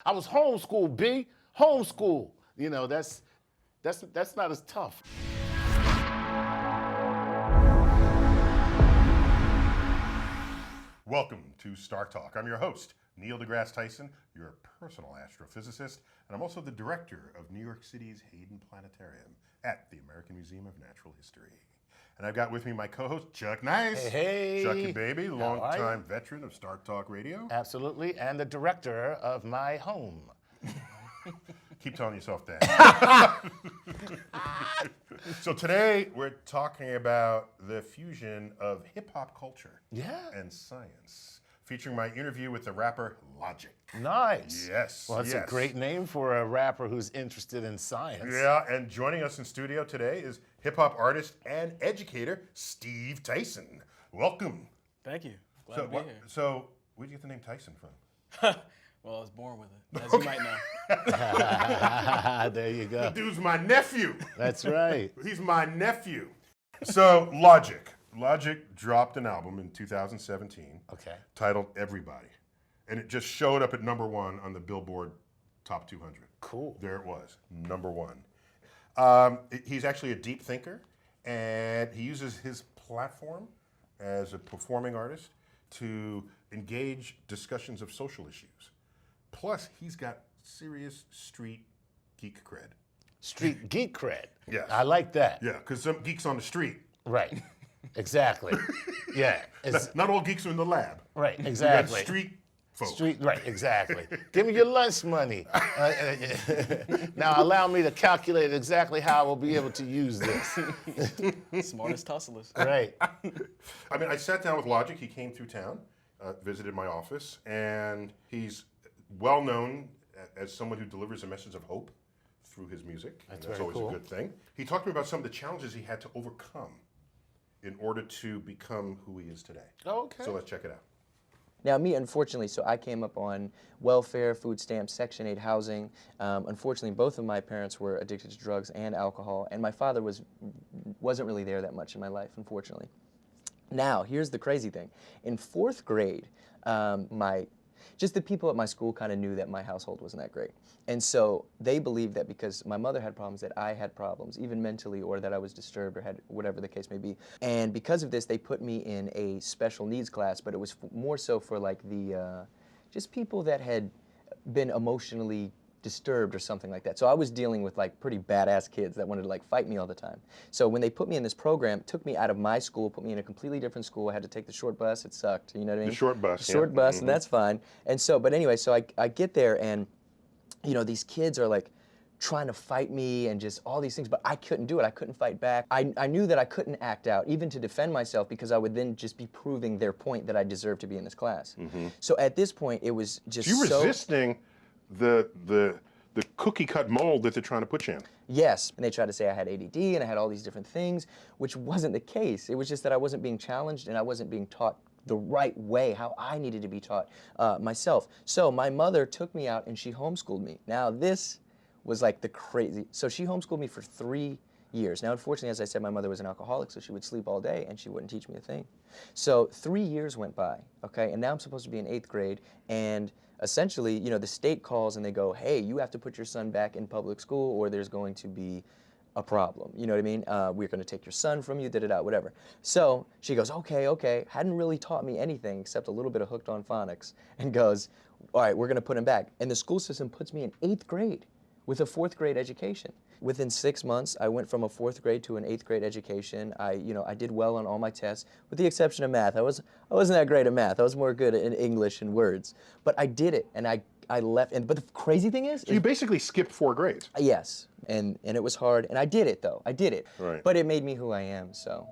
I was homeschooled, B. Homeschool. You know, that's not as tough. Welcome to Star Talk. I'm your host, Neil deGrasse Tyson, your personal astrophysicist, and I'm also the director of New York City's Hayden Planetarium at the American Museum of Natural History. And I've got with me my co-host, Chuck Nice. Hey. Chucky Baby, longtime veteran of Star Talk Radio. Absolutely, and the director of my home. Keep telling yourself that. So today we're talking about the fusion of hip-hop culture and science, featuring my interview with the rapper Logic. Nice. Yes. Well, that's a great name for a rapper who's interested in science. Yeah, and joining us in studio today is hip-hop artist and educator Steve Tyson. Welcome. Thank you. Glad to be here. So, where'd you get the name Tyson from? Well, I was born with it, as you might know. There you go. The dude's my nephew. That's right. He's my nephew. So, Logic dropped an album in 2017 titled Everybody. And it just showed up at #1 on the Billboard Top 200. Cool. There it was, #1. He's actually a deep thinker, and he uses his platform as a performing artist to engage discussions of social issues. Plus, he's got serious street geek cred. Street geek cred. Yes. I like that. Yeah, because some geeks on the street. Right. Exactly. Yeah. Not all geeks are in the lab. Right, We exactly. got street folks. Right, exactly. Give me your lunch money. Now allow me to calculate exactly how I will be able to use this. Smartest hustlers. Right. I mean, I sat down with Logic. He came through town, visited my office, and he's well known as someone who delivers a message of hope through his music. That's always a good thing. He talked to me about some of the challenges he had to overcome in order to become who he is today. Okay. So let's check it out. Now, me, unfortunately, so I came up on welfare, food stamps, Section 8 housing. Unfortunately, both of my parents were addicted to drugs and alcohol, and my father wasn't really there that much in my life, unfortunately. Now, here's the crazy thing. In 4th grade, just the people at my school kind of knew that my household wasn't that great. And so they believed that because my mother had problems, that I had problems, even mentally, or that I was disturbed or had whatever the case may be. And because of this, they put me in a special needs class, but it was more so for like the, just people that had been emotionally disturbed or something like that. So I was dealing with like pretty badass kids that wanted to like fight me all the time. So when they put me in this program, took me out of my school, put me in a completely different school. I had to take the short bus. It sucked. You know what I mean? The short bus. Short bus, and that's fine. And so, but anyway, so I get there, and you know, these kids are like trying to fight me and just all these things, but I couldn't do it. I couldn't fight back. I knew that I couldn't act out, even to defend myself, because I would then just be proving their point that I deserved to be in this class. So at this point, it was just So you're resisting the cookie cut mold that they're trying to put you in. Yes, and they tried to say I had ADD and I had all these different things, which wasn't the case. It was just that I wasn't being challenged and I wasn't being taught the right way, how I needed to be taught myself. So my mother took me out and she homeschooled me. Now this was like the crazy, so she homeschooled me for 3 years. Now unfortunately, as I said, my mother was an alcoholic, so she would sleep all day and she wouldn't teach me a thing. So 3 years went by, okay, and now I'm supposed to be in 8th grade, and essentially, you know, the state calls and they go, hey, you have to put your son back in public school or there's going to be a problem. You know what I mean? We're going to take your son from you, da-da-da, whatever. So she goes, okay. Hadn't really taught me anything except a little bit of hooked on phonics, and goes, all right, we're going to put him back. And the school system puts me in 8th grade with a 4th grade education. Within 6 months, I went from a 4th grade to an 8th grade education. I did well on all my tests, with the exception of math. I wasn't that great at math. I was more good in English and words. But I did it, and I left. But the crazy thing is, So you basically skipped 4 grades. Yes, and it was hard, and I did it though. I did it. Right. But it made me who I am. So